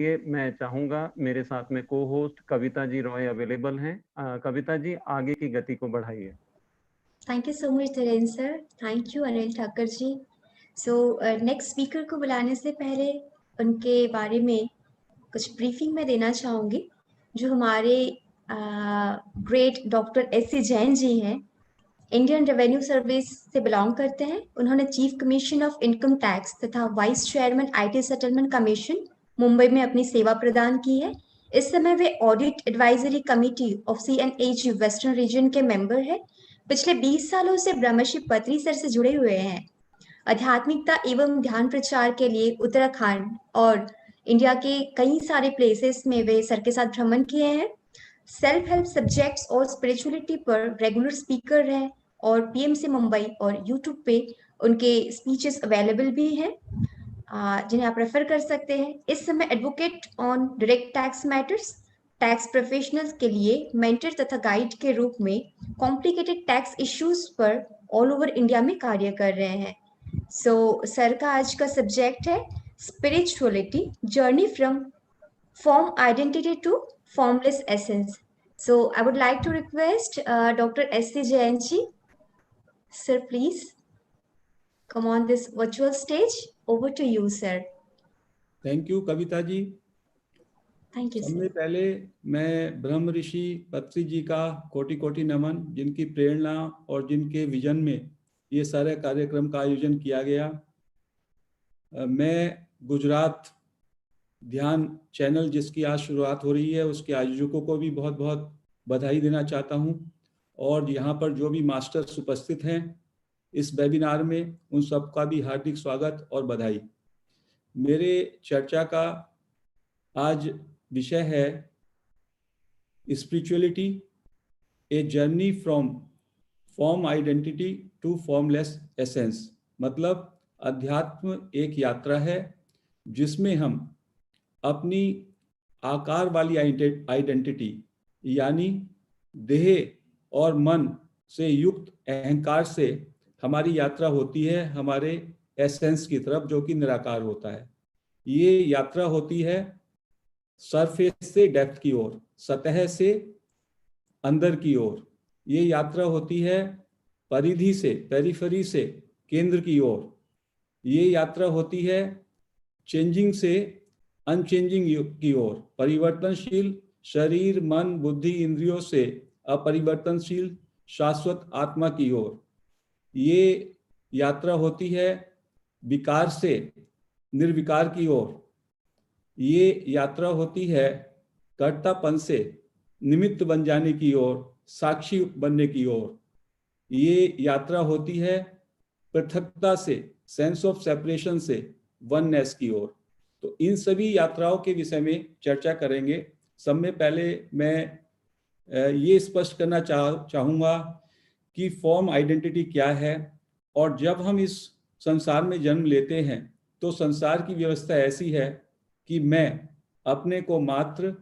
ये मैं चाहूंगा मेरे साथ में co-host Kavita ji Roy available हैं। कविता जी आगे की गति को बढ़ाइए। Thank you so much Dhiren sir. Thank you Anil Thakar ji. So next speaker को बुलाने से पहले उनके बारे में कुछ ब्रीफिंग मैं देना चाहूँगी। जो हमारे great doctor S C. Jain ji हैं, इंडियन रेवेन्यू सर्विस से बिलोंग करते हैं। उन्होंने chief commission of income tax तथा vice chairman IT settlement commission Mumbai में अपनी सेवा प्रदान की है। इस समय वे audit advisory committee of CNAG western region के मेंबर है। पिछले 20 सालों से ब्रह्मश्री पत्री सर से जुड़े हुए हैं। आध्यात्मिकता एवं ध्यान प्रचार के लिए उत्तराखंड और इंडिया के कई सारे प्लेसेस में वे सर के साथ भ्रमण किए हैं। सेल्फ हेल्प सब्जेक्ट्स और स्पिरिचुअलिटी पर रेगुलर स्पीकर हैं और PMC मुंबई और यूट्यूब पे उनके स्पीचेस अवेलेबल भी हैं, जिन्हें आप रेफर कर सकते हैं। इस समय advocate on direct tax matters, tax professionals के लिए मेंटर तथा गाइड के रूप में कॉम्प्लिकेटेड टैक्स इश्यूज पर ऑल ओवर इंडिया में कार्य कर रहे हैं। सर का आज का सब्जेक्ट है spirituality, journey from form identity to formless essence. So I would like to request Dr. S.C. Jain ji, sir, please come on this virtual stage. Over to you, sir. Thank you Kavita ji. Thank you, सबसे sir. पहले मैं ब्रह्म ऋषि पत्री जी का कोटि कोटि नमन, जिनकी प्रेरणा और जिनके विजन में ये सारे कार्यक्रम का आयोजन किया गया। मैं गुजरात ध्यान चैनल जिसकी आज शुरुआत हो रही है उसके आयोजकों को भी बहुत बहुत बधाई देना चाहता हूं, और यहाँ पर जो भी मास्टर्स उपस्थित हैं इस वेबिनार में उन सबका भी हार्दिक स्वागत और बधाई। मेरे चर्चा का आज विषय है spirituality, a journey from form identity to formless essence. मतलब अध्यात्म एक यात्रा है जिसमें हम अपनी आकार वाली आइडेंटिटी यानी देह और मन से युक्त अहंकार से हमारी यात्रा होती है हमारे एसेंस की तरफ, जो कि निराकार होता है। ये यात्रा होती है सरफेस से डेप्थ की ओर, सतह से अंदर की ओर। ये यात्रा होती है परिधि से, पेरिफेरी से केंद्र की ओर। ये यात्रा होती है चेंजिंग से अनचेंजिंग की ओर, परिवर्तनशील शरीर मन बुद्धि इंद्रियों से अपरिवर्तनशील शाश्वत आत्मा की ओर। ये यात्रा होती है विकार से निर्विकार की ओर। ये यात्रा होती है कर्तापन से निमित्त बन जाने की ओर, साक्षी बनने की ओर। ये यात्रा होती है पृथकता से, सेंस ऑफ सेपरेशन से वननेस की ओर। तो इन सभी यात्राओं के विषय में चर्चा करेंगे। सब में पहले मैं ये स्पष्ट करना चाहूँगा कि फॉर्म आइडेंटिटी क्या है। और जब हम इस संसार में जन्म लेते हैं तो संसार की व्यवस्था ऐसी है कि मैं अपने को मात्र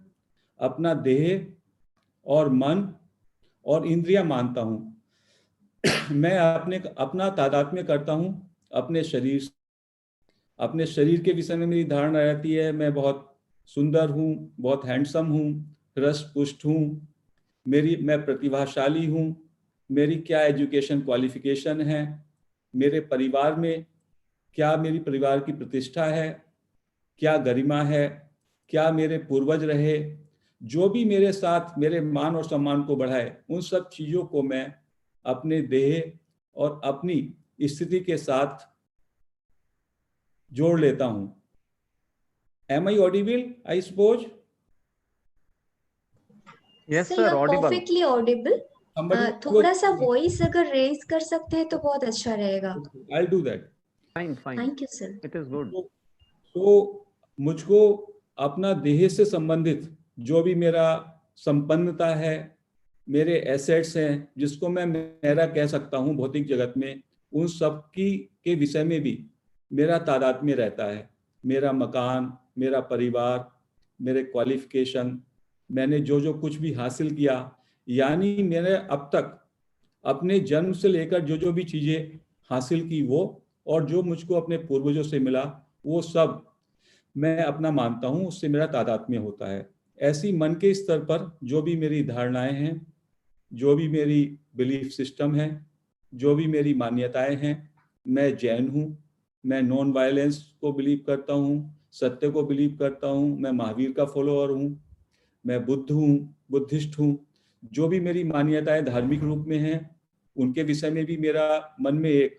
अपना देह और मन और इंद्रियां मानता हूँ। मैं अपना तादात्म्य करता हूँ अपने शरीर से। अपने शरीर के विषय में मेरी धारणा रहती है मैं बहुत सुंदर हूँ, बहुत हैंडसम हूँ, हृष्ट पुष्ट हूँ, मैं प्रतिभाशाली हूँ, मेरी क्या एजुकेशन क्वालिफिकेशन है, मेरे परिवार में क्या मेरी परिवार की प्रतिष्ठा है, क्या गरिमा है, क्या मेरे पूर्वज रहे, जो भी मेरे साथ मेरे मान और सम्मान को बढ़ाए, उन सब चीज़ों को मैं अपने देह और अपनी स्थिति के साथ जोड़ लेता हूं। Am I audible? I suppose. Yes Sir, sir, you're audible. perfectly audible. थोड़ा सा वॉइस अगर रेज कर सकते हैं तो बहुत अच्छा रहेगा। I'll do that. Fine, fine. Thank you sir. It is good. तो मुझको अपना देह से संबंधित जो भी मेरा संपन्नता है, मेरे एसेट्स हैं, जिसको मैं मेरा कह सकता हूं भौतिक जगत में, उन सब की के विषय में भी मेरा तादात्म्य रहता है। मेरा मकान, मेरा परिवार, मेरे क्वालिफिकेशन, मैंने जो जो कुछ भी हासिल किया, यानी मैंने अब तक अपने जन्म से लेकर जो जो भी चीज़ें हासिल की वो, और जो मुझको अपने पूर्वजों से मिला वो सब मैं अपना मानता हूँ, उससे मेरा तादात्म्य होता है। ऐसी मन के स्तर पर जो भी मेरी धारणाएं हैं, जो भी मेरी बिलीफ सिस्टम है, जो भी मेरी मान्यताएं हैं, मैं जैन हूँ, मैं नॉन वायलेंस को बिलीव करता हूँ, सत्य को बिलीव करता हूँ, मैं महावीर का फॉलोअर हूँ, मैं बुद्ध हूँ, बुद्धिस्ट हूँ। जो भी मेरी मान्यताएं धार्मिक रूप में हैं, उनके विषय में भी मेरा मन में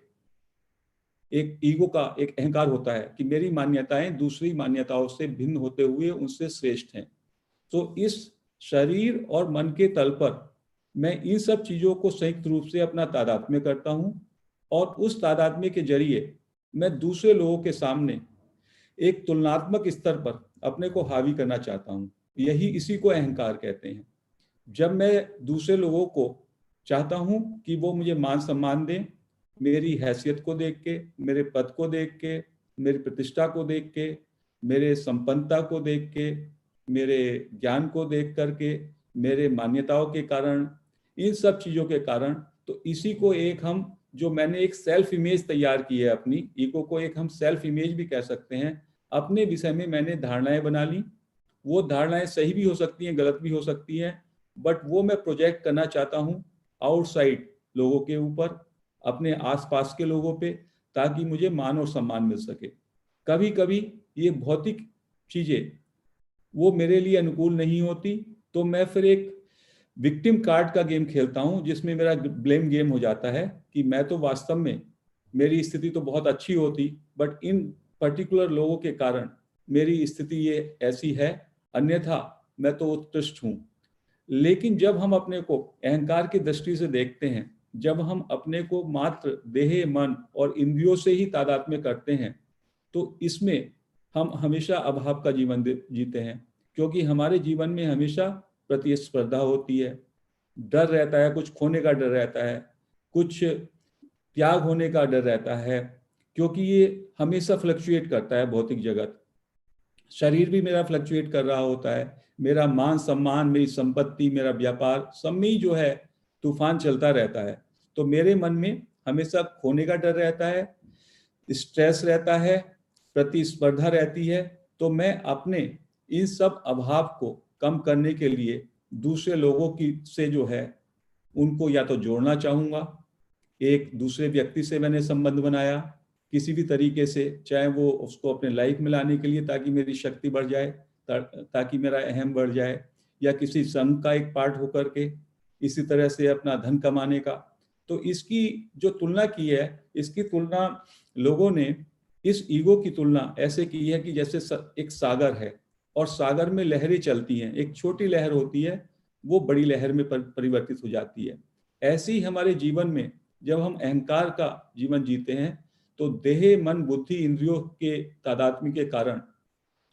एक ईगो का एक अहंकार होता है कि मेरी मान्यताएं दूसरी मान्यताओं से भिन्न होते हुए उनसे श्रेष्ठ हैं। तो इस शरीर और मन के तल पर मैं इन सब चीजों को संयुक्त रूप से अपना तादात्म्य करता हूं, और उस तादात्म्य के जरिए मैं दूसरे लोगों के सामने एक तुलनात्मक स्तर पर अपने को हावी करना चाहता हूं। इसी को अहंकार कहते हैं। जब मैं दूसरे लोगों को चाहता हूं कि वो मुझे मान सम्मान दें, मेरी हैसियत को देख के, मेरे पद को देख के, मेरी प्रतिष्ठा को देख के, मेरे संपन्नता को देख के, मेरे ज्ञान को देख करके, मेरे मान्यताओं के कारण, इन सब चीज़ों के कारण, तो इसी को एक हम जो मैंने एक सेल्फ इमेज तैयार की है अपनी, ईगो को एक हम सेल्फ इमेज भी कह सकते हैं। अपने विषय में मैंने धारणाएं बना ली। वो धारणाएं सही भी हो सकती हैं, गलत भी हो सकती हैं, बट वो मैं प्रोजेक्ट करना चाहता हूँ आउटसाइड लोगों के ऊपर, अपने आसपास के लोगों पे, ताकि मुझे मान और सम्मान मिल सके। कभी कभी ये भौतिक चीजें वो मेरे लिए अनुकूल नहीं होती, तो मैं फिर एक विक्टिम कार्ड का गेम खेलता हूँ, जिसमें मेरा ब्लेम गेम हो जाता है कि मैं तो वास्तव में, मेरी स्थिति तो बहुत अच्छी होती, बट इन पर्टिकुलर लोगों के कारण मेरी स्थिति ये ऐसी है, अन्यथा मैं तो उत्कृष्ट हूँ। लेकिन जब हम अपने को अहंकार की दृष्टि से देखते हैं, जब हम अपने को मात्र देह, मन और इंद्रियों से ही तादात्म्य करते हैं, तो इसमें हम हमेशा अभाव का जीवन जीते हैं, क्योंकि हमारे जीवन में हमेशा प्रतिस्पर्धा होती है, डर रहता है, कुछ खोने का डर रहता है, कुछ त्याग होने का डर रहता है, क्योंकि ये हमेशा फ्लक्चुएट करता है भौतिक जगत। शरीर भी मेरा फ्लक्चुएट कर रहा होता है, मेरा मान सम्मान, मेरी संपत्ति, मेरा व्यापार, सब में ही जो है तूफान चलता रहता है। तो मेरे मन में हमेशा खोने का डर रहता है, स्ट्रेस रहता है, प्रतिस्पर्धा रहती है। तो मैं अपने इन सब अभाव को कम करने के लिए दूसरे लोगों की से जो है उनको या तो जोड़ना चाहूँगा, एक दूसरे व्यक्ति से मैंने संबंध बनाया किसी भी तरीके से, चाहे वो उसको अपने लाइफ में लाने के लिए ताकि मेरी शक्ति बढ़ जाए, ताकि मेरा अहम बढ़ जाए, या किसी संघ का एक पार्ट होकर के इसी तरह से अपना धन कमाने का। तो इसकी जो तुलना की है, इसकी तुलना लोगों ने इस ईगो की तुलना ऐसे की है कि जैसे एक सागर है और सागर में लहरें चलती हैं, एक छोटी लहर होती है, वो बड़ी लहर में परिवर्तित हो जाती है। ऐसे ही हमारे जीवन में जब हम अहंकार का जीवन जीते हैं, तो देह, मन, बुद्धि, इंद्रियों के तादात्म्य के कारण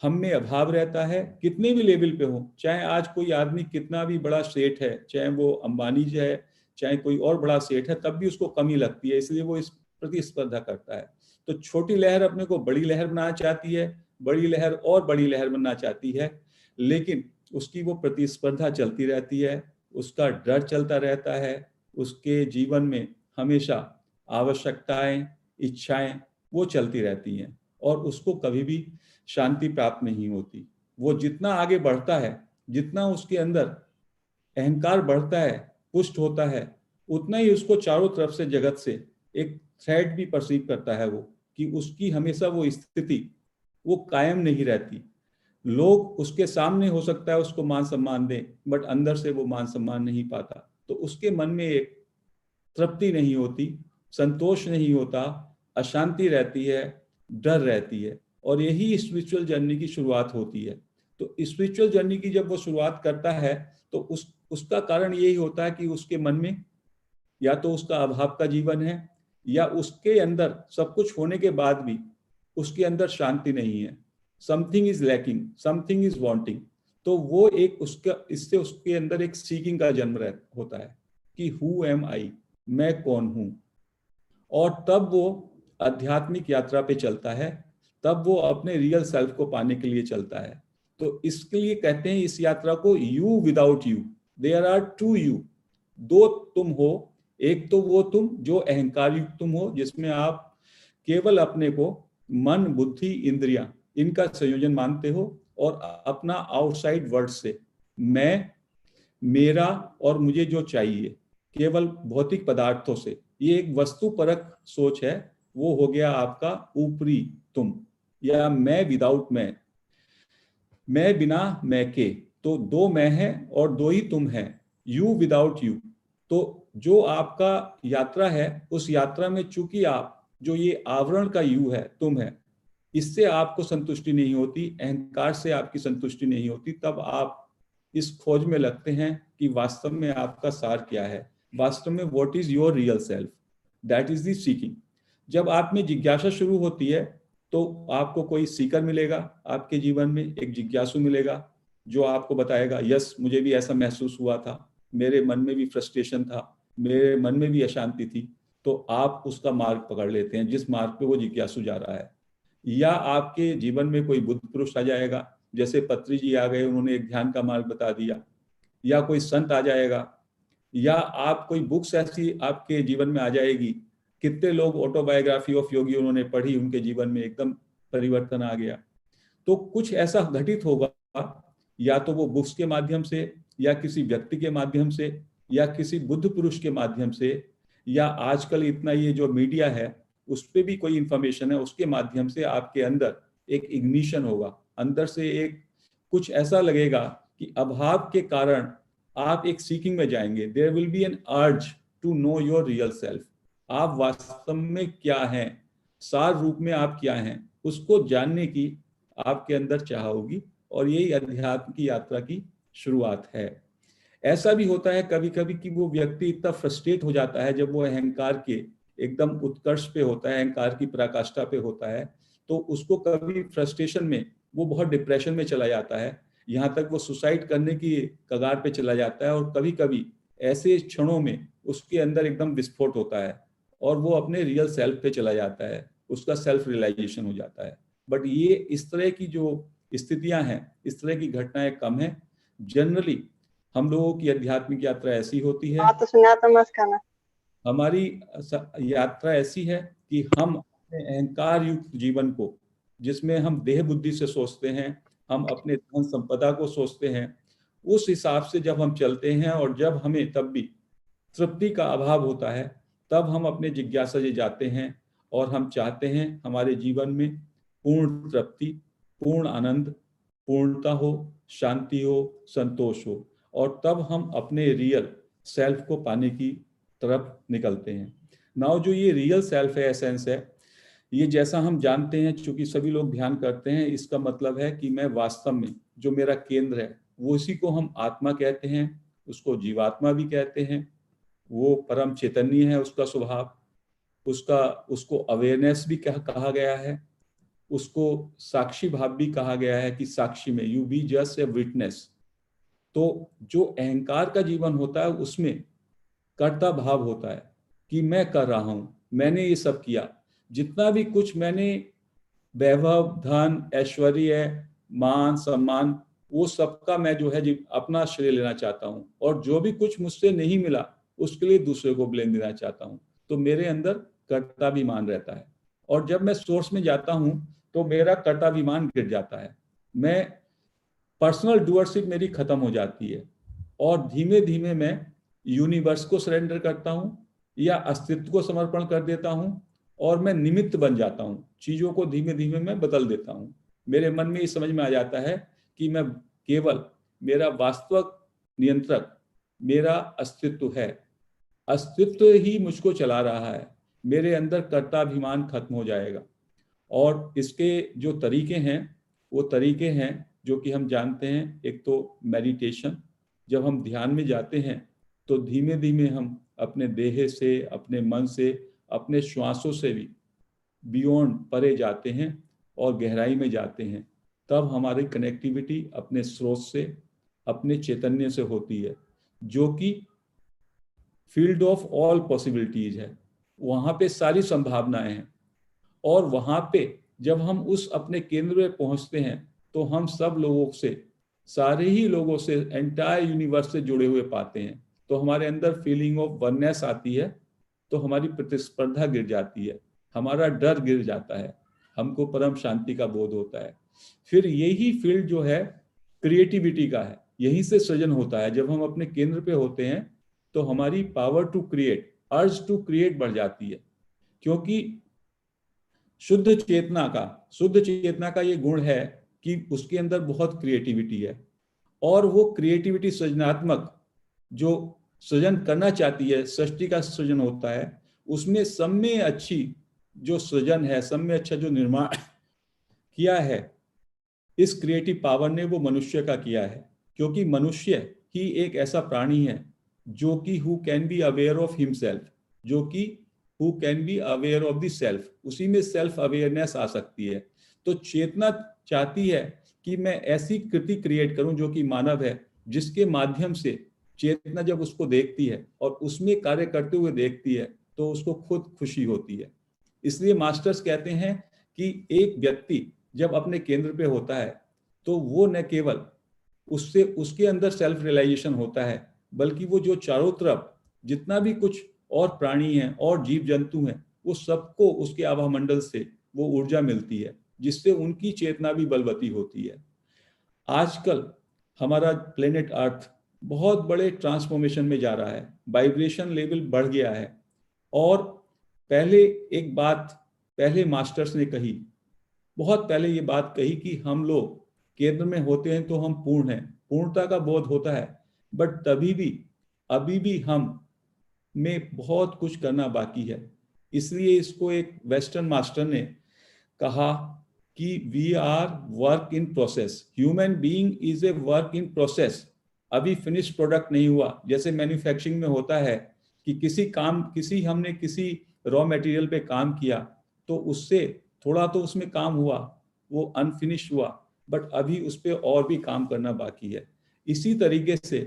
हम में अभाव रहता है, कितने भी लेवल पे हो। चाहे आज कोई आदमी कितना भी बड़ा सेठ है, चाहे वो अंबानी जो है, चाहे कोई और बड़ा सेठ है, तब भी उसको कमी लगती है, इसलिए वो इस प्रतिस्पर्धा करता है। तो छोटी लहर अपने को बड़ी लहर बनाना चाहती है, बड़ी लहर और बड़ी लहर बनना चाहती है, लेकिन उसकी वो प्रतिस्पर्धा चलती रहती है, उसका डर चलता रहता है, उसके जीवन में हमेशा आवश्यकताएं, इच्छाएं वो चलती रहती हैं, और उसको कभी भी शांति प्राप्त नहीं होती। वो जितना आगे बढ़ता है, जितना उसके अंदर अहंकार बढ़ता है, पुष्ट होता है, उतना ही उसको चारों तरफ से जगत से एक थ्रेट भी परसीव करता है वो, कि उसकी हमेशा वो स्थिति वो कायम नहीं रहती। लोग उसके सामने हो सकता है उसको मान सम्मान दें, बट अंदर से वो मान सम्मान नहीं पाता, तो उसके मन में एक तृप्ति नहीं होती, संतोष नहीं होता, अशांति रहती है, डर रहती है। और यही स्पिरिचुअल जर्नी की शुरुआत होती है। तो स्पिरिचुअल जर्नी की जब वो शुरुआत करता है, तो उसका कारण यही होता है कि उसके मन में या तो उसका अभाव का जीवन है, या उसके अंदर सब कुछ होने के बाद भी उसके अंदर शांति नहीं है। Something is lacking, something is wanting. तो वो एक उसका, इससे उसके अंदर एक सीकिंग का जन्म होता है कि हु एम आई, मैं कौन हूं। और तब वो आध्यात्मिक यात्रा पे चलता है, तब वो अपने रियल सेल्फ को पाने के लिए चलता है। तो इसके लिए कहते हैं इस यात्रा को you without you, there are two you, दो तुम हो। एक तो वो तुम जो अहंकार युक्त तुम हो, जिसमें आप केवल अपने को मन, बुद्धि, इंद्रियां इनका संयोजन मानते हो और अपना आउटसाइड वर्ड से मैं, मेरा और मुझे जो चाहिए केवल भौतिक पदार्थों से, ये एक वस्तुपरक सोच है, वो हो गया आपका ऊपरी तुम, या मैं विदाउट मैं बिना मैं के। तो दो मैं है और दो ही तुम है, यू विदाउट यू। तो जो आपका यात्रा है, उस यात्रा में चूंकि आप जो ये आवरण का यू है, तुम है, इससे आपको संतुष्टि नहीं होती, अहंकार से आपकी संतुष्टि नहीं होती, तब आप इस खोज में लगते हैं कि वास्तव में आपका सार क्या है, वास्तव में what is your real self, that is the seeking. जब आप में जिज्ञासा शुरू होती है तो आपको कोई सीकर मिलेगा, आपके जीवन में एक जिज्ञासु मिलेगा जो आपको बताएगा, यस मुझे भी ऐसा महसूस हुआ था, मेरे मन में भी फ्रस्ट्रेशन था, मेरे मन में भी अशांति थी। तो आप उसका मार्ग पकड़ लेते हैं जिस मार्ग पे वो जिज्ञासु जा रहा है। या आपके जीवन में कोई बुद्ध पुरुष आ जाएगा, जैसे पत्री जी आ गए, उन्होंने एक ध्यान का मार्ग बता दिया, या कोई संत आ जाएगा, या आप कोई बुक्स ऐसी आपके जीवन में आ जाएगी। कितने लोग ऑटोबायोग्राफी ऑफ योगी उन्होंने पढ़ी, उनके जीवन में एकदम परिवर्तन आ गया। तो कुछ ऐसा घटित होगा, या तो वो बुक्स के माध्यम से, या किसी व्यक्ति के माध्यम से, या किसी बुद्ध पुरुष के माध्यम से, या आजकल इतना ये जो मीडिया है उस पर भी कोई इंफॉर्मेशन है, उसके माध्यम से आपके अंदर एक इग्निशन होगा, अंदर से एक कुछ ऐसा लगेगा कि अभाव के कारण आप एक सीकिंग में जाएंगे। There will be an urge to know your real self. आप वास्तव में क्या हैं, सार रूप में आप क्या हैं, उसको जानने की आपके अंदर चाह होगी, और यही अध्यात्म की यात्रा की शुरुआत है। ऐसा भी होता है कभी कभी कि वो व्यक्ति इतना फ्रस्ट्रेट हो जाता है जब वो अहंकार के एकदम उत्कर्ष पे होता है, अहंकार की पराकाष्ठा पे होता है, तो उसको कभी फ्रस्ट्रेशन में वो बहुत डिप्रेशन में चला जाता है, यहाँ तक वो सुसाइड करने की कगार पे चला जाता है। और कभी कभी ऐसे क्षणों में उसके अंदर एकदम विस्फोट होता है और वो अपने रियल सेल्फ पे चला जाता है, उसका सेल्फ रियलाइजेशन हो जाता है। बट ये इस तरह की जो स्थितियां हैं, इस तरह की घटनाएं कम है। जनरली हम लोगों की आध्यात्मिक यात्रा ऐसी होती है, तो सुना तो मस्त खाना। हमारी यात्रा ऐसी है कि हम अपने अहंकार युक्त जीवन को, जिसमें हम देह बुद्धि से सोचते हैं, हम अपने धन संपदा को सोचते हैं, उस हिसाब से जब हम चलते हैं और जब हमें तब भी तृप्ति का अभाव होता है, तब हम अपने जिज्ञासा से जाते हैं और हम चाहते हैं हमारे जीवन में पूर्ण तृप्ति, पूर्ण आनंद, पूर्णता हो, शांति हो, संतोष हो, और तब हम अपने रियल सेल्फ को पाने की तरफ निकलते हैं। नाउ जो ये रियल सेल्फ है, एसेंस है, ये जैसा हम जानते हैं, चूंकि सभी लोग ध्यान करते हैं, इसका मतलब है कि मैं वास्तव में जो मेरा केंद्र है वो इसी को हम आत्मा कहते हैं, उसको जीवात्मा भी कहते हैं, वो परम चैतन्य है, उसका स्वभाव, उसको अवेयरनेस भी कहा गया है, उसको साक्षी भाव भी कहा गया है कि साक्षी में you be just a witness. तो जो अहंकार का जीवन होता है उसमें कर्ता भाव होता है कि मैं कर रहा हूं, मैंने ये सब किया, जितना भी कुछ मैंने वैभव, धन, ऐश्वर्य, मान, सम्मान, वो सबका मैं जो है अपना श्रेय लेना चाहता हूं, और जो भी कुछ मुझसे नहीं मिला उसके लिए दूसरे को ब्लेम देना चाहता हूं। तो मेरे अंदर कर्ताभिमान रहता है, और जब मैं सोर्स में जाता हूं तो मेरा कर्ताभिमान गिर जाता है, मैं पर्सनल डूअरशिप मेरी खत्म हो जाती है, और धीमे धीमे मैं यूनिवर्स को सरेंडर करता हूं या अस्तित्व को समर्पण कर देता हूं, और मैं निमित्त बन जाता हूं, चीजों को धीमे धीमे मैं बदल देता हूं। मेरे मन में ये समझ में आ जाता है कि मैं केवल, मेरा वास्तविक नियंत्रक मेरा अस्तित्व है, अस्तित्व ही मुझको चला रहा है, मेरे अंदर कर्ताभिमान खत्म हो जाएगा। और इसके जो तरीके हैं वो तरीके हैं जो कि हम जानते हैं। एक तो मेडिटेशन, जब हम ध्यान में जाते हैं तो धीमे धीमे हम अपने देह से, अपने मन से, अपने श्वासों से भी बियॉन्ड, परे जाते हैं और गहराई में जाते हैं। तब हमारी कनेक्टिविटी अपने स्रोत से, अपने चैतन्य से होती है, जो कि फील्ड ऑफ ऑल पॉसिबिलिटीज है, वहां पे सारी संभावनाएं हैं। और वहां पे जब हम उस अपने केंद्र में पहुंचते हैं तो हम सब लोगों से, सारे ही लोगों से, एंटायर यूनिवर्स से जुड़े हुए पाते हैं। तो हमारे अंदर फीलिंग ऑफ वननेस आती है, तो हमारी प्रतिस्पर्धा गिर जाती है, हमारा डर गिर जाता है, हमको परम शांति का बोध होता है। फिर यही फील्ड जो है क्रिएटिविटी का है, यहीं से सृजन होता है। जब हम अपने केंद्र पे होते हैं तो हमारी power to create, urge to create बढ़ जाती है, क्योंकि शुद्ध चेतना का ये गुण है कि उसके अंदर बहुत क्रिएटिविटी है, और वो क्रिएटिविटी सृजनात्मक जो सृजन करना चाहती है, सृष्टि का सृजन होता है, उसमें सब में अच्छी जो सृजन है, सब में अच्छा जो निर्माण किया है इस क्रिएटिव पावर ने, वो मनुष्य का किया है। क्योंकि मनुष्य ही एक ऐसा प्राणी है जो कि who can be aware of himself, जो कि who can be aware of the self, उसी में सेल्फ अवेयरनेस आ सकती है। तो चेतना चाहती है कि मैं ऐसी कृति क्रिएट करूं जो कि मानव है, जिसके माध्यम से चेतना जब उसको देखती है और उसमें कार्य करते हुए देखती है तो उसको खुद खुशी होती है। इसलिए मास्टर्स कहते हैं कि एक व्यक्ति जब अपने केंद्र पे होता है तो वो न केवल उससे उसके अंदर सेल्फ रियलाइजेशन होता है, बल्कि वो जो चारों तरफ जितना भी कुछ और प्राणी हैं और जीव जंतु हैं, वो सबको उसके आभा मंडल से वो ऊर्जा मिलती है, जिससे उनकी चेतना भी बलवती होती है। आजकल हमारा प्लेनेट अर्थ बहुत बड़े ट्रांसफॉर्मेशन में जा रहा है, वाइब्रेशन लेवल बढ़ गया है। और पहले मास्टर्स ने कही, बहुत पहले ये बात कही कि हम लोग केंद्र में होते हैं तो हम पूर्ण हैं, पूर्णता का बोध होता है, बट अभी भी हम में बहुत कुछ करना बाकी है। इसलिए इसको एक वेस्टर्न मास्टर ने कहा कि we are work in process, human being is a work in process. अभी फिनिश प्रोडक्ट नहीं हुआ। जैसे मैन्युफैक्चरिंग में होता है कि हमने किसी रॉ मटेरियल पे काम किया तो उससे थोड़ा तो उसमें काम हुआ, वो अनफिनिश हुआ, बट अभी उस पर और भी काम करना बाकी है। इसी तरीके से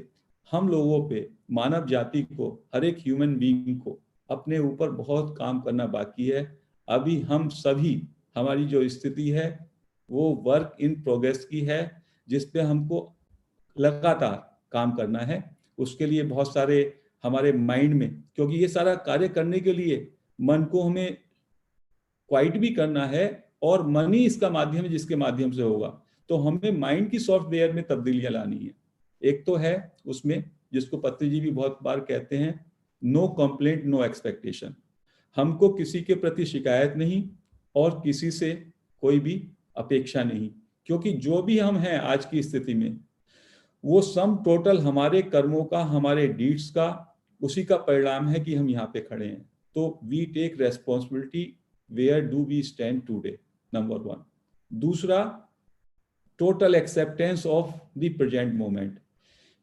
हम लोगों पे, मानव जाति को, हर एक ह्यूमन बीइंग को अपने ऊपर बहुत काम करना बाकी है। अभी हम सभी, हमारी जो स्थिति है वो वर्क इन प्रोग्रेस की है, जिस पे हमको लगातार काम करना है। उसके लिए बहुत सारे हमारे माइंड में, क्योंकि ये सारा कार्य करने के लिए मन को हमें क्वाइट भी करना है, और मन ही इसका माध्यम है जिसके माध्यम से होगा। तो हमें माइंड की सॉफ्टवेयर में तब्दीलियां लानी है। एक तो है उसमें, जिसको पत्नी जी भी बहुत बार कहते हैं, नो कंप्लेंट नो एक्सपेक्टेशन। हमको किसी के प्रति शिकायत नहीं और किसी से कोई भी अपेक्षा नहीं, क्योंकि जो भी हम हैं आज की स्थिति में वो सम टोटल हमारे कर्मों का, हमारे डीड्स का, उसी का परिणाम है कि हम यहाँ पे खड़े हैं। तो we take responsibility, where do we stand today, number 1। दूसरा, total acceptance of the present moment.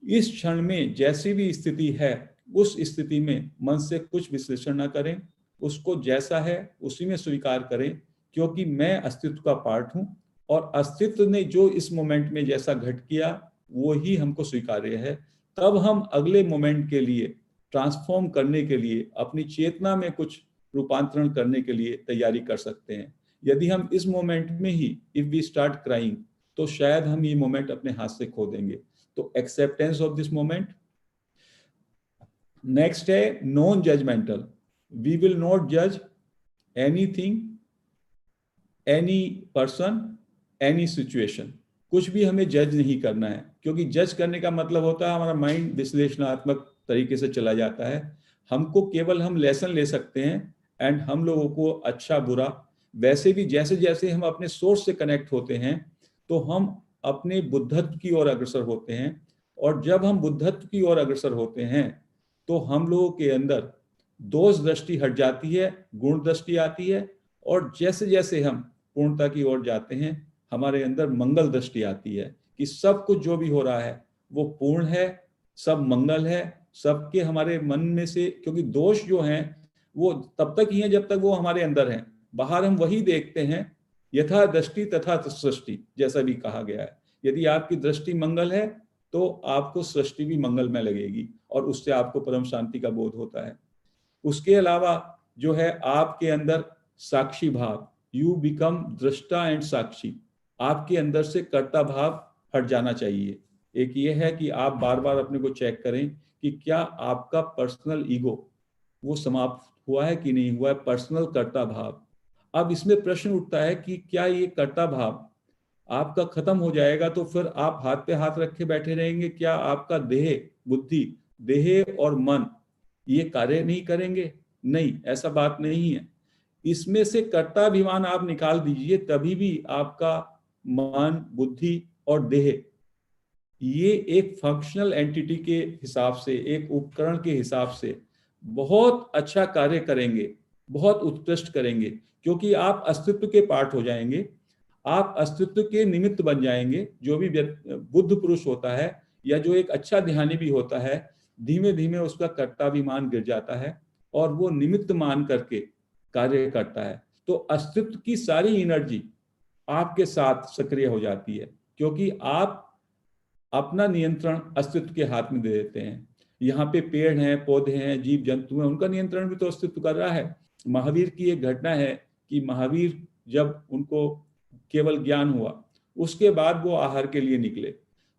इस क्षण में जैसी भी स्थिति है, उस स्थिति में मन से कुछ विश्लेषण ना करें, उसको जैसा है उसी में स्वीकार करें, क्योंकि मैं अस्तित्व का पार्ट हूं, और अस्तित्व ने जो इस मोमेंट में जैसा घट किया वो ही हमको स्वीकार्य है। तब हम अगले मोमेंट के लिए, ट्रांसफॉर्म करने के लिए, अपनी चेतना में कुछ रूपांतरण करने के लिए तैयारी कर सकते हैं। यदि हम इस मोमेंट में ही इफ वी स्टार्ट क्राइंग, तो शायद हम ये मोमेंट अपने हाथ से खो देंगे। तो acceptance of this moment. Next है non judgmental. We will not जज anything, any person, any situation. कुछ भी हमें जज नहीं करना है, क्योंकि जज करने का मतलब होता है हमारा माइंड विश्लेषणात्मक तरीके से चला जाता है। हमको केवल हम लेसन ले सकते हैं, एंड हम लोगों को अच्छा बुरा, वैसे भी जैसे जैसे हम अपने सोर्स से कनेक्ट होते हैं तो हम अपने बुद्धत्व की ओर अग्रसर होते हैं। और जब हम बुद्धत्व की ओर अग्रसर होते हैं तो हम लोगों के अंदर दोष दृष्टि हट जाती है, गुण दृष्टि आती है, और जैसे जैसे हम पूर्णता की ओर जाते हैं हमारे अंदर मंगल दृष्टि आती है कि सब कुछ जो भी हो रहा है वो पूर्ण है, सब मंगल है, सबके हमारे मन में से, क्योंकि दोष जो हैं वो तब तक ही हैं जब तक वो हमारे अंदर हैं। बाहर हम वही देखते हैं, यथा दृष्टि तथा सृष्टि, जैसा भी कहा गया है। यदि आपकी दृष्टि मंगल है तो आपको सृष्टि भी मंगल में लगेगी, और उससे आपको परम शांति का बोध होता है। उसके अलावा जो है आपके अंदर साक्षी भाव, यू बिकम दृष्टा एंड साक्षी। आपके अंदर से कर्ता भाव हट जाना चाहिए। एक ये है कि आप बार बार अपने को चेक करें कि क्या आपका पर्सनल ईगो वो समाप्त हुआ है कि नहीं हुआ है, पर्सनल कर्ता भाव। अब इसमें प्रश्न उठता है कि क्या ये कर्ता भाव आपका खत्म हो जाएगा तो फिर आप हाथ पे हाथ रख के बैठे रहेंगे? क्या आपका देह, बुद्धि, देह और मन ये कार्य नहीं करेंगे? नहीं, ऐसा बात नहीं है। इसमें से कर्ताभिमान आप निकाल दीजिए, तभी भी आपका मन, बुद्धि और देह ये एक फंक्शनल एंटिटी के हिसाब से, एक उपकरण के हिसाब से बहुत अच्छा कार्य करेंगे, बहुत उत्कृष्ट करेंगे, क्योंकि आप अस्तित्व के पार्ट हो जाएंगे, आप अस्तित्व के निमित्त बन जाएंगे। जो भी बुद्ध पुरुष होता है या जो एक अच्छा ध्यानी भी होता है, धीमे धीमे उसका कर्ताभिमान गिर जाता है और वो निमित्त मान करके कार्य करता है। तो अस्तित्व की सारी एनर्जी आपके साथ सक्रिय हो जाती है, क्योंकि आप अपना नियंत्रण अस्तित्व के हाथ में दे देते हैं। यहाँ पे पेड़ हैं, पौधे हैं, जीव जंतु हैं, उनका नियंत्रण भी तो अस्तित्व कर रहा है। महावीर की एक घटना है कि महावीर जब उनको केवल ज्ञान हुआ, उसके बाद वो आहार के लिए निकले।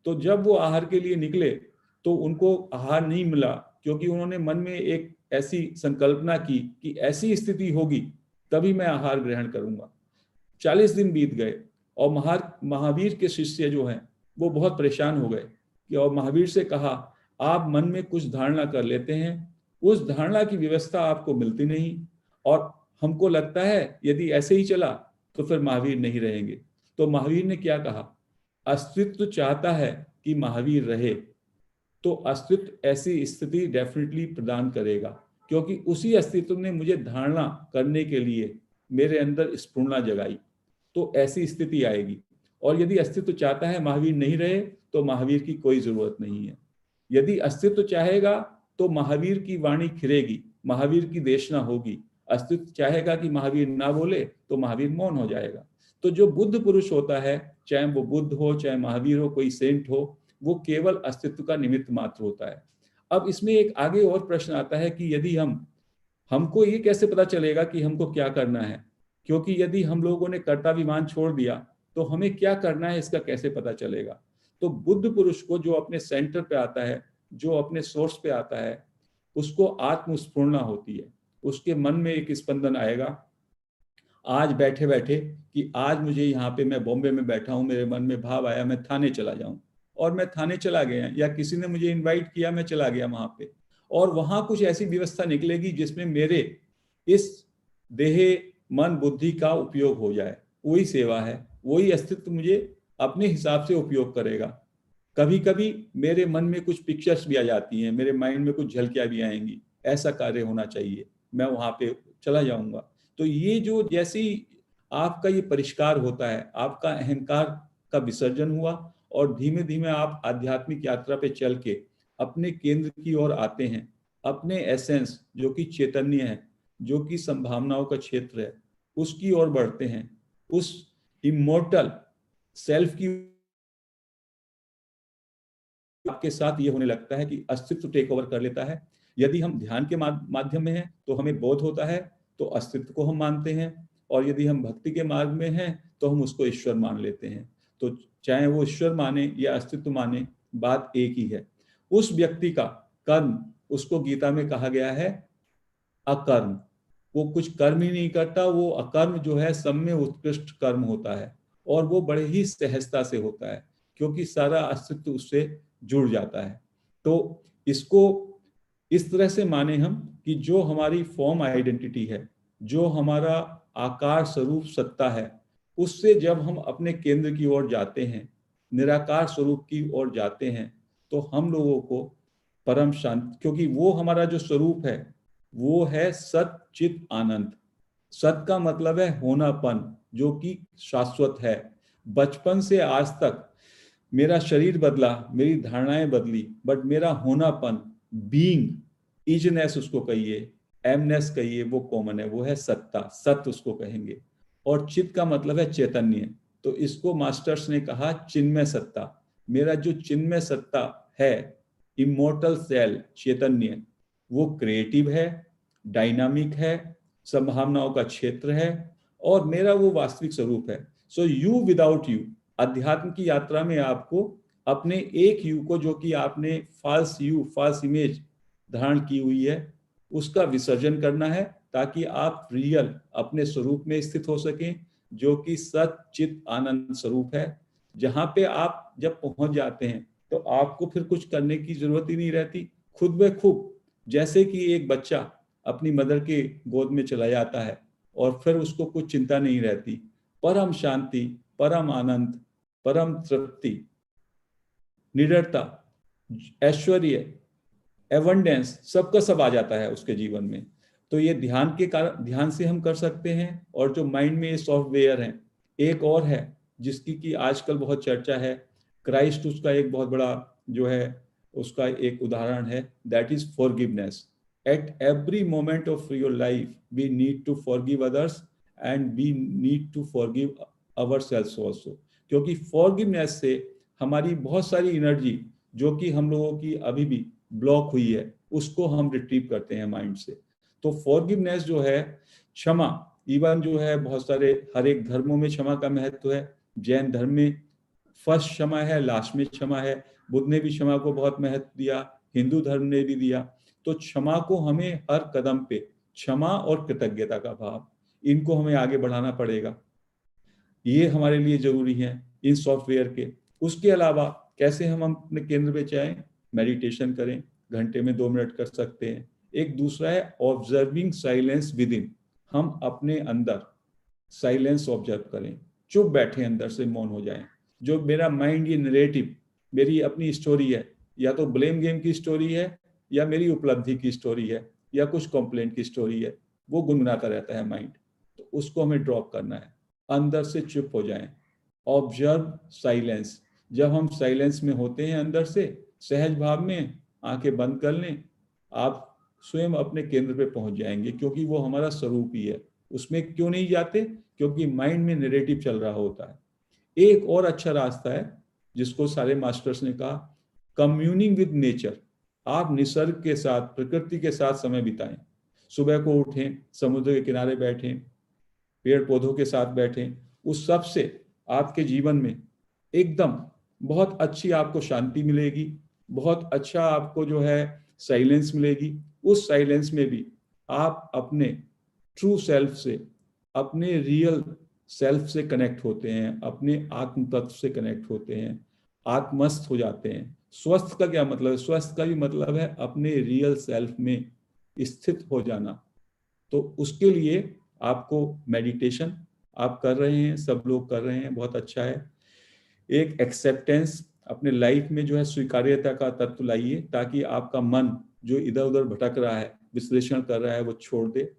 तो जब वो आहार के लिए निकले तो उनको आहार नहीं मिला, क्योंकि उन्होंने मन में एक ऐसी संकल्पना की कि ऐसी स्थिति होगी तभी मैं आहार ग्रहण करूंगा। 40 दिन बीत गए और महावीर के शिष्य जो हैं वो बहुत परेशान हो गए और महावीर से कहा, आप मन में कुछ धारणा कर लेते हैं, उस धारणा की व्यवस्था आपको मिलती नहीं, और हमको लगता है यदि ऐसे ही चला तो फिर महावीर नहीं रहेंगे। तो महावीर ने क्या कहा, अस्तित्व चाहता है कि महावीर रहे, तो अस्तित्व ऐसी स्थिति डेफिनेटली प्रदान करेगा, क्योंकि उसी अस्तित्व ने मुझे धारणा करने के लिए मेरे अंदर स्फुरणा जगाई, तो ऐसी स्थिति आएगी। और यदि अस्तित्व चाहता है महावीर नहीं रहे तो महावीर की कोई जरूरत नहीं है। यदि अस्तित्व चाहेगा तो महावीर की वाणी खिलेगी, महावीर की देशना होगी। अस्तित्व चाहेगा कि महावीर ना बोले तो महावीर मौन हो जाएगा। तो जो बुद्ध पुरुष होता है, चाहे वो बुद्ध हो, चाहे महावीर हो, कोई सेंट हो, वो केवल अस्तित्व का निमित्त मात्र होता है। अब इसमें एक आगे और प्रश्न आता है कि यदि हमको ये कैसे पता चलेगा कि हमको क्या करना है, क्योंकि यदि हम लोगों ने कर्ताभिमान छोड़ दिया तो हमें क्या करना है इसका कैसे पता चलेगा। तो बुद्ध पुरुष को जो अपने सेंटर पे आता है, जो अपने सोर्स पे आता है, उसको आत्मस्फुरणा होती है। उसके मन में एक स्पंदन आएगा आज बैठे बैठे कि आज मुझे यहाँ पे, मैं बॉम्बे में बैठा हूँ, मेरे मन में भाव आया मैं थाने चला जाऊं, और मैं थाने चला गया, या किसी ने मुझे इनवाइट किया, मैं चला गया वहां पे, और वहां कुछ ऐसी व्यवस्था निकलेगी जिसमें मेरे इस देह, मन, बुद्धि का उपयोग हो जाए। वही सेवा है, वही अस्तित्व मुझे अपने हिसाब से उपयोग करेगा। कभी कभी मेरे मन में कुछ पिक्चर्स भी आ जाती हैं, मेरे माइंड में कुछ झलकियां भी आएंगी, ऐसा कार्य होना चाहिए, मैं वहां पे चला जाऊंगा। तो ये जो जैसी आपका ये परिष्कार होता है, आपका अहंकार का विसर्जन हुआ और धीमे धीमे आप आध्यात्मिक यात्रा पे चल के अपने केंद्र की ओर आते हैं, अपने एसेंस जो कि चैतन्य है, जो कि संभावनाओं का क्षेत्र है, उसकी ओर बढ़ते हैं। उस इमोर्टल सेल्फ की आपके साथ ये होने लगता है कि अस्तित्व टेक ओवर कर लेता है। यदि हम ध्यान के माध्यम में हैं तो हमें बोध होता है, तो अस्तित्व को हम मानते हैं, और यदि हम भक्ति के मार्ग में हैं तो हम उसको ईश्वर मान लेते हैं। तो चाहे वो ईश्वर माने या अस्तित्व माने, बात एक ही है। उस व्यक्ति का कर्म, उसको गीता में कहा गया है अकर्म। वो कुछ कर्म ही नहीं करता, वो अकर्म जो है सब में उत्कृष्ट कर्म होता है, और वो बड़े ही सहजता से होता है, क्योंकि सारा अस्तित्व उससे जुड़ जाता है। तो इसको इस तरह से माने हम कि जो हमारी फॉर्म आइडेंटिटी है, जो हमारा आकार स्वरूप सत्ता है, उससे जब हम अपने केंद्र की ओर जाते हैं, निराकार स्वरूप की ओर जाते हैं, तो हम लोगों को परम शांति, क्योंकि वो हमारा जो स्वरूप है वो है सत चित आनंद। सत का मतलब है होनापन, जो कि शाश्वत है। बचपन से आज तक मेरा शरीर बदला, मेरी धारणाएं बदली, बट मेरा होनापन, बीइंग, इजनेस उसको कहिए, एमनेस कहिए, वो कॉमन है, वो है सत्ता, सत्य उसको कहेंगे। और चित का मतलब है चैतन्य, तो इसको मास्टर्स ने कहा चिन्मय सत्ता। मेरा जो चिन्मय सत्ता है, इमोर्टल सेल चैतन्य, वो क्रिएटिव है, डायनामिक है, संभावनाओं का क्षेत्र है, और मेरा वो वास्तविक स्वरूप है। सो यू विदाउट यू, अध्यात्म की यात्रा में आपको अपने एक यू को, जो कि आपने फाल्स यू, फाल्स इमेज धारण की हुई है, उसका विसर्जन करना है, ताकि आप रियल अपने स्वरूप में स्थित हो सकें, जो कि सच्चित आनंद स्वरूप है, जहां पे आप जब पहुंच जाते हैं तो आपको फिर कुछ करने की जरूरत ही नहीं रहती। खुद ब खुद, जैसे कि एक बच्चा अपनी मदर के गोद में चला जाता है और फिर उसको कुछ चिंता नहीं रहती, परम शांति, परम आनंद, परम तृप्ति, निडरता, ऐश्वर्य, एबंडेंस, सबका सब आ जाता है उसके जीवन में। तो ये ध्यान के कारण, ध्यान से हम कर सकते हैं। और जो माइंड में ये सॉफ्टवेयर है, एक और है जिसकी कि आजकल बहुत चर्चा है, क्राइस्ट उसका एक बहुत बड़ा जो है उसका एक उदाहरण है, that is forgiveness. At every moment of your life we need to forgive others and we need to forgive ourselves also, क्योंकि फॉरगिवनेस से हमारी बहुत सारी एनर्जी जो कि हम लोगों की अभी भी ब्लॉक हुई है, उसको हम रिट्रीव करते हैं माइंड से। तो फॉरगिवनेस जो है, क्षमा, इवन जो है बहुत सारे हर एक धर्मों में क्षमा का महत्व है। जैन धर्म में फर्स्ट क्षमा है, लास्ट में क्षमा है। बुद्ध ने भी क्षमा को बहुत महत्व दिया, हिंदू धर्म ने भी दिया। तो क्षमा को हमें हर कदम पे, क्षमा और कृतज्ञता का भाव, इनको हमें आगे बढ़ाना पड़ेगा। ये हमारे लिए जरूरी है इन सॉफ्टवेयर के। उसके अलावा कैसे हम अपने केंद्र पे जाएं? मेडिटेशन करें, घंटे में 2 मिनट कर सकते हैं। एक दूसरा है ऑब्जर्विंग साइलेंस विद इन, हम अपने अंदर साइलेंस ऑब्जर्व करें, चुप बैठे अंदर से मौन हो जाएं। जो मेरा माइंड, ये नरेटिव, मेरी अपनी स्टोरी है, या तो ब्लेम गेम की स्टोरी है, या मेरी उपलब्धि की स्टोरी है, या कुछ कंप्लेंट की स्टोरी है, वो गुनगुनाता रहता है माइंड। तो उसको हमें ड्रॉप करना है, अंदर से चुप हो जाएं। ऑब्जर्व साइलेंस, जब हम साइलेंस में होते हैं अंदर से सहज भाव में, आंखें बंद कर लें, आप स्वयं अपने केंद्र पे पहुंच जाएंगे, क्योंकि वो हमारा स्वरूप ही है। उसमें क्यों नहीं जाते? क्योंकि माइंड में नैरेटिव चल रहा होता है। एक और अच्छा रास्ता है जिसको सारे मास्टर्स ने कहा, कम्यूनिंग विद नेचर। आप निसर्ग के साथ, प्रकृति के साथ समय बिताएं। सुबह को उठें, समुद्र के किनारे बैठें, पेड़ पौधों के साथ बैठें। उस सब से आपके जीवन में एकदम बहुत अच्छी आपको शांति मिलेगी, बहुत अच्छा आपको जो है साइलेंस मिलेगी। उस साइलेंस में भी आप अपने ट्रू सेल्फ से, अपने रियल सेल्फ से कनेक्ट होते हैं, अपने आत्म तत्व से कनेक्ट होते हैं, आत्मस्थ हो जाते हैं। स्वस्थ का क्या मतलब है? स्वस्थ का भी मतलब है अपने रियल सेल्फ में स्थित हो जाना। तो उसके लिए आपको मेडिटेशन आप कर रहे हैं, सब लोग कर रहे हैं, बहुत अच्छा है। एक एक्सेप्टेंस, अपने लाइफ में जो है स्वीकार्यता का तत्व लाइए, ताकि आपका मन जो इधर उधर भटक रहा है, विश्लेषण कर रहा है, वो छोड़ दे।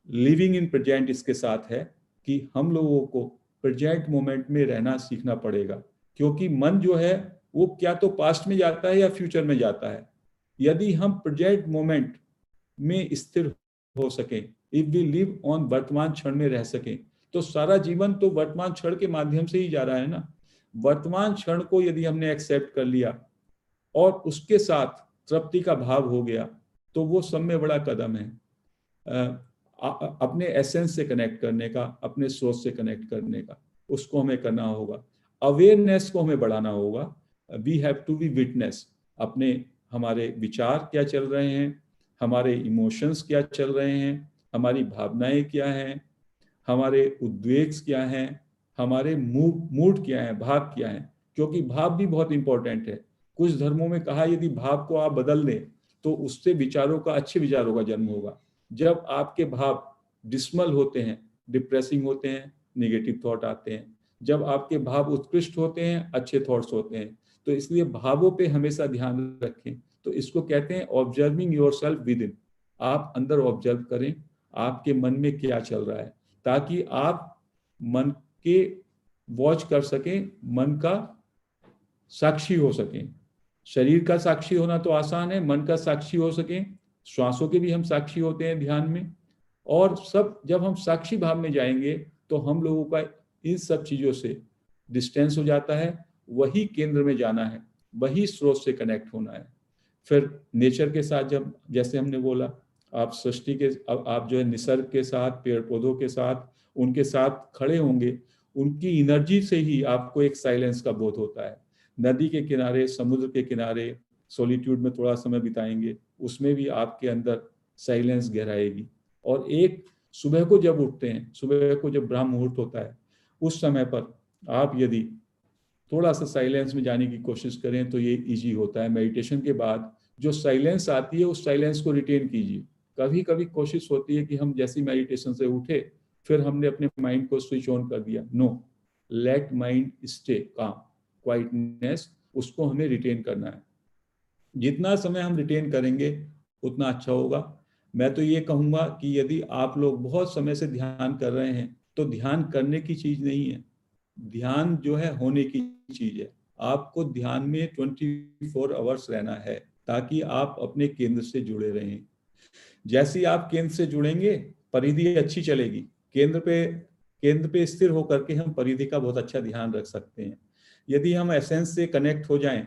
लिविंग इन प्रेजेंट इसके साथ है कि हम लोगों को प्रेजेंट मोमेंट में रहना सीखना पड़ेगा, क्योंकि मन जो है वो क्या तो पास्ट में जाता है या फ्यूचर में जाता है। यदि हम प्रेजेंट मोमेंट में स्थिर हो सकें, इफ वी लिव ऑन, वर्तमान क्षण में रह सकें, तो सारा जीवन तो वर्तमान क्षण के माध्यम से ही जा रहा है ना। वर्तमान क्षण को यदि हमने एक्सेप्ट कर लिया और उसके साथ तृप्ति का भाव हो गया, तो वो सब में बड़ा कदम है। अपने एसेंस से कनेक्ट करने का, अपने सोच से कनेक्ट करने का, उसको हमें करना होगा। अवेयरनेस को हमें बढ़ाना होगा। We have to be witness, अपने हमारे विचार क्या चल रहे हैं, हमारे इमोशंस क्या चल रहे हैं, हमारी भावनाएं क्या हैं, हमारे उद्वेग क्या हैं, हमारे मूड क्या है, भाव क्या है। क्योंकि भाव भी बहुत इंपॉर्टेंट है। कुछ धर्मों में कहा, यदि भाव को आप बदल दें तो उससे विचारों का, अच्छे विचारों का जन्म होगा। जब आपके भाव डिसमल होते हैं, डिप्रेसिंग होते हैं, नेगेटिव थॉट आते हैं। जब आपके भाव उत्कृष्ट होते हैं, अच्छे थॉट्स होते हैं। तो इसलिए भावों पे हमेशा ध्यान रखें। तो इसको कहते हैं ऑब्जर्विंग योरसेल्फ विद इन। आप अंदर ऑब्जर्व करें, आपके मन में क्या चल रहा है, ताकि आप मन के वॉच कर सकें, मन का साक्षी हो सकें। शरीर का साक्षी होना तो आसान है, मन का साक्षी हो सकें। श्वासों के भी हम साक्षी होते हैं ध्यान में। और सब जब हम साक्षी भाव में जाएंगे तो हम लोगों का इन सब चीजों से डिस्टेंस हो जाता है। वही केंद्र में जाना है, वही स्रोत से कनेक्ट होना है। फिर नेचर के साथ, जब जैसे हमने बोला, आप सृष्टि के, आप जो है निसर्ग के साथ, पेड़ पौधों के साथ, उनके साथ खड़े होंगे, उनकी एनर्जी से ही आपको एक साइलेंस का बोध होता है। नदी के किनारे, समुद्र के किनारे सॉलिट्यूड में थोड़ा समय बिताएंगे, उसमें भी आपके अंदर साइलेंस गहराएगी। और एक सुबह को जब उठते हैं, सुबह को जब ब्रह्म मुहूर्त होता है, उस समय पर आप यदि थोड़ा सा साइलेंस में जाने की कोशिश करें तो ये इजी होता है। मेडिटेशन के बाद जो साइलेंस आती है उस साइलेंस को रिटेन कीजिए। कभी कभी कोशिश होती है कि हम जैसी मेडिटेशन से उठे फिर हमने अपने माइंड को स्विच ऑन कर दिया। No, let mind stay calm, quietness, उसको हमें रिटेन करना है। जितना समय हम रिटेन करेंगे उतना अच्छा होगा। मैं तो ये कहूँगा कि यदि आप लोग बहुत समय से ध्यान कर रहे हैं तो ध्यान करने की चीज़ नहीं है, ध्यान जो है होने की चीज़ है। आपको ध्यान में 24 आवर्स रहना है ताकि आप अपने केंद्र से जुड़े रहें। जैसे ही आप केंद्र से जुड़ेंगे परिधि अच्छी चलेगी। केंद्र पे स्थिर होकर के हम परिधि का बहुत अच्छा ध्यान रख सकते हैं। यदि हम एसेंस से कनेक्ट हो जाएं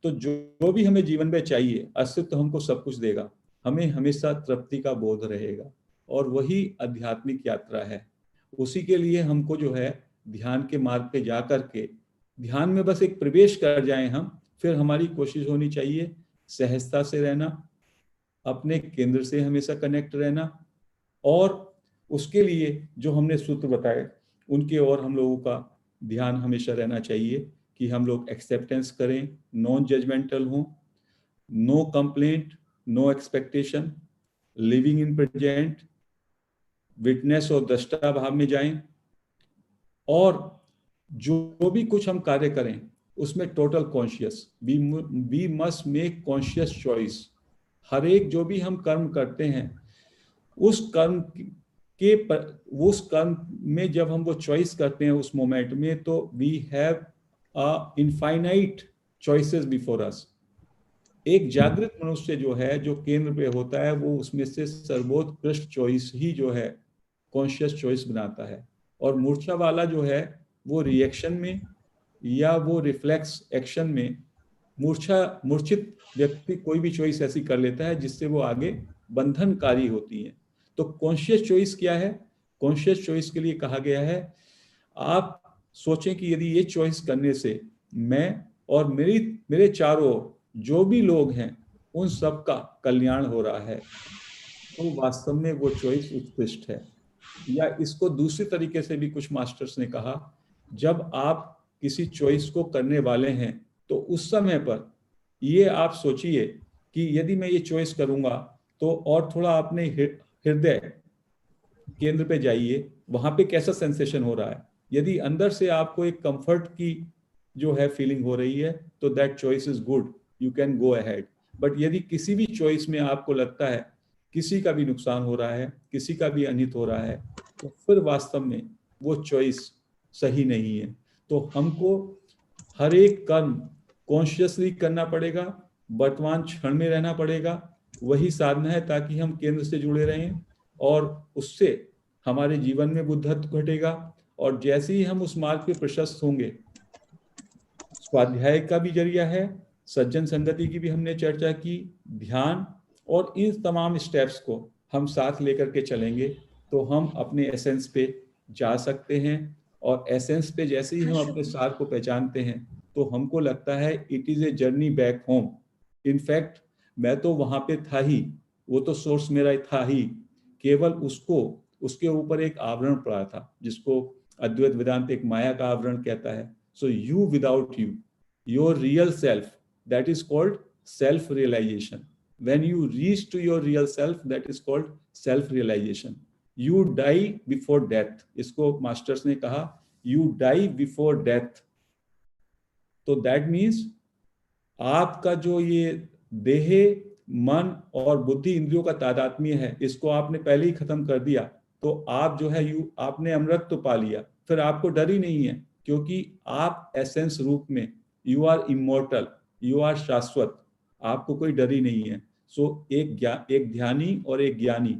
तो जो भी हमें जीवन में चाहिए, अस्तित्व हमको सब कुछ देगा। हमें हमेशा तृप्ति का बोध रहेगा और वही आध्यात्मिक यात्रा है। उसी के लिए हमको जो है ध्यान के मार्ग पे जा करके ध्यान में बस एक प्रवेश कर जाएं हम, फिर हमारी कोशिश होनी चाहिए सहजता से रहना, अपने केंद्र से हमेशा कनेक्ट रहना, और उसके लिए जो हमने सूत्र बताए उनके और हम लोगों का ध्यान हमेशा रहना चाहिए कि हम लोग एक्सेप्टेंस करें, नॉन जजमेंटल हों, no complaint, no expectation, living in present, witness और दृष्टा भाव में जाएं, और जो भी कुछ हम कार्य करें उसमें total conscious, we must make conscious choice. हर एक जो भी हम कर्म करते हैं उस कर्म में जब हम वो चॉइस करते हैं उस मोमेंट में, तो we have infinite choices before us. एक जागृत मनुष्य जो है, जो केंद्र पे होता है, वो उसमें से सर्वोत्कृष्ट चॉइस ही जो है कॉन्शियस चॉइस बनाता है। और मूर्छा वाला जो है वो रिएक्शन में या वो रिफ्लेक्स एक्शन में, मूर्छित व्यक्ति कोई भी चॉइस ऐसी कर लेता है जिससे वो आगे बंधनकारी होती है। तो कॉन्शियस चॉइस क्या है? कॉन्शियस चॉइस के लिए कहा गया है, आप सोचें कि यदि ये चॉइस करने से मैं और मेरे चारों जो भी लोग हैं उन सब का कल्याण हो रहा है, तो वास्तव में वो चॉइस उत्कृष्ट है। या इसको दूसरी तरीके से भी कुछ मास्टर्स ने कहा, जब आप किसी चॉइस को करने वाले हैं तो उस समय पर ये आप सोचिए कि यदि मैं ये चॉइस करूंगा तो, और थोड़ा अपने हृदय केंद्र पे जाइए, वहां पे कैसा सेंसेशन हो रहा है। यदि अंदर से आपको एक कंफर्ट की जो है फीलिंग हो रही है तो that choice is good, you can go ahead. But यदि किसी भी चॉइस में आपको लगता है किसी का भी नुकसान हो रहा है, किसी का भी अनित हो रहा है, तो फिर वास्तव में वो चॉइस सही नहीं है। तो हमको हर एक कर्म कॉन्शियसली करना पड़ेगा, वर्तमान क्षण में रहना पड़ेगा। वही साधना है ताकि हम केंद्र से जुड़े रहें और उससे हमारे जीवन में बुद्धत्व घटेगा। और जैसे ही हम उस मार्ग पे प्रशस्त होंगे, स्वाध्याय का भी जरिया है, सज्जन संगति की भी हमने चर्चा की, ध्यान, और इन तमाम स्टेप्स को हम साथ लेकर के चलेंगे तो हम अपने एसेंस पे जा सकते हैं। और एसेंस पे जैसे ही हम अपने सार को पहचानते हैं तो हमको लगता है it is a journey back home. In fact मैं तो वहां पे था ही, वो तो सोर्स मेरा था ही, केवल उसके ऊपर एक आवरण पड़ा था जिसको अद्वैत वेदांत एक माया का आवरण कहता है। So you without you, your real self, that is called self realization. When you reach to your real self, that is called self realization. You die before death. इसको मास्टर्स ने कहा, you die before death. तो that means आपका जो ये देह, मन और बुद्धि इंद्रियों का तादात्म्य है, इसको आपने पहले ही खत्म कर दिया तो आप जो है आपने अमृत तो पा लिया, फिर आपको डर ही नहीं है, क्योंकि आप एसेंस रूप में you are immortal, you are शाश्वत, आपको कोई डर ही नहीं है। सो एक ध्यानी और एक ज्ञानी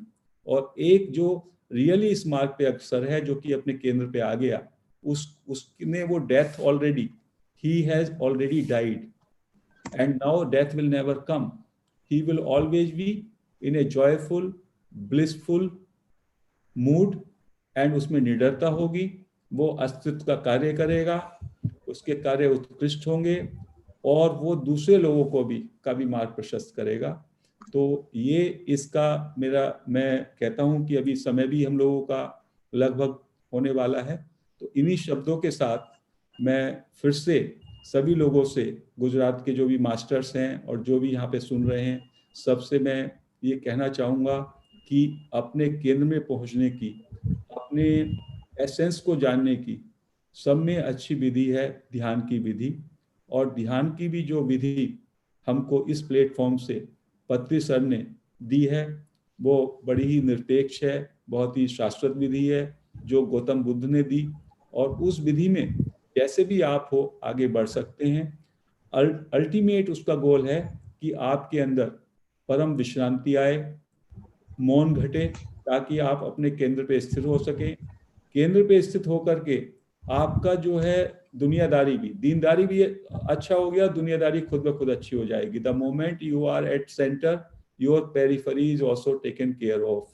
और एक जो रियली इस मार्ग पे अक्सर है, जो कि अपने केंद्र पे आ गया, उसने वो death already, he has already died and now death will never come. He will always be in a joyful, blissful mood, and उसमें निडरता होगी, वो अस्तित्व का कार्य करेगा, उसके कार्य उत्कृष्ट होंगे और वो दूसरे लोगों को भी का भी मार्ग प्रशस्त करेगा। तो ये इसका मैं कहता हूँ कि अभी समय भी हम लोगों का लगभग होने वाला है। तो इन्हीं शब्दों के साथ मैं फिर से सभी लोगों से, गुजरात के जो भी मास्टर्स हैं और जो भी यहाँ पे सुन रहे हैं, सबसे मैं ये कहना चाहूँगा कि अपने केंद्र में पहुँचने की, अपने एसेंस को जानने की सब में अच्छी विधि है ध्यान की विधि। और ध्यान की भी जो विधि हमको इस प्लेटफॉर्म से पत्री सर ने दी है वो बड़ी ही निरपेक्ष है, बहुत ही शाश्वत विधि है जो गौतम बुद्ध ने दी। और उस विधि में जैसे भी आप हो आगे बढ़ सकते हैं। अल्टीमेट उसका गोल है कि आपके अंदर परम विश्रांति आए, मौन घटे, ताकि आप अपने केंद्र पे स्थिर हो सके। केंद्र पे स्थित होकर के आपका जो है दुनियादारी भी, दीनदारी भी अच्छा हो गया, दुनियादारी खुद ब खुद अच्छी हो जाएगी। The moment you are at centre, your periphery is also taken care of.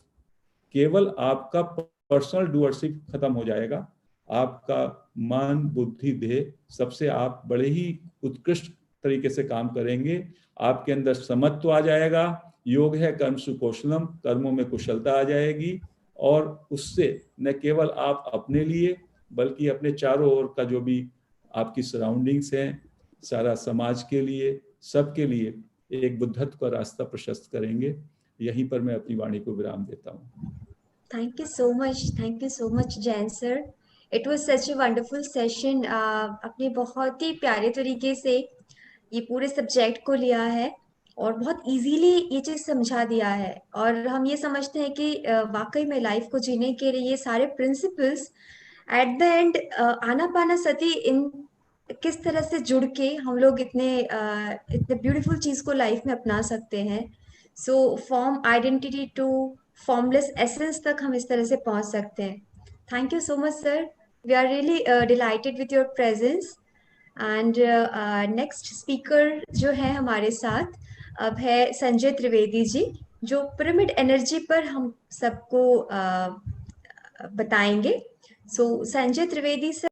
केवल आपका पर्सनल डूअरशिप खत्म हो जाएगा, आपका मन बुद्धि देह सबसे आप बड़े ही उत्कृष्ट तरीके से काम करेंगे। आपके अंदर समत्व आ जाएगा, योग है कर्म सुकौशलम, कर्मों में कुशलता आ जाएगी। और उससे न केवल आप अपने लिए बल्कि अपने चारों ओर का जो भी आपकी सराउंडिंग्स हैं, सारा समाज के लिए, सबके लिए एक बुद्धत्व का रास्ता प्रशस्त करेंगे। यहीं पर मैं अपनी वाणी को विराम देता हूँ। Thank you so much Jain sir. It was such a wonderful session. आपने बहुत ही प्यारे तरीके से ये पूरे सब्जेक्ट को लिया है और बहुत इजीली ये चीज़ समझा दिया है। और हम ये समझते हैं कि वाकई में लाइफ को जीने के लिए ये सारे प्रिंसिपल्स एट द एंड आनापानासती इन किस तरह से जुड़ के हम लोग इतने ब्यूटीफुल चीज को लाइफ में अपना सकते हैं। So form identity to formless essence तक हम इस तरह से पहुंच सकते हैं। Thank you so much sir. We are really delighted with your presence. And next speaker जो है हमारे साथ अब है संजय त्रिवेदी जी, जो पिरामिड एनर्जी पर हम सबको बताएंगे। सो संजय त्रिवेदी सर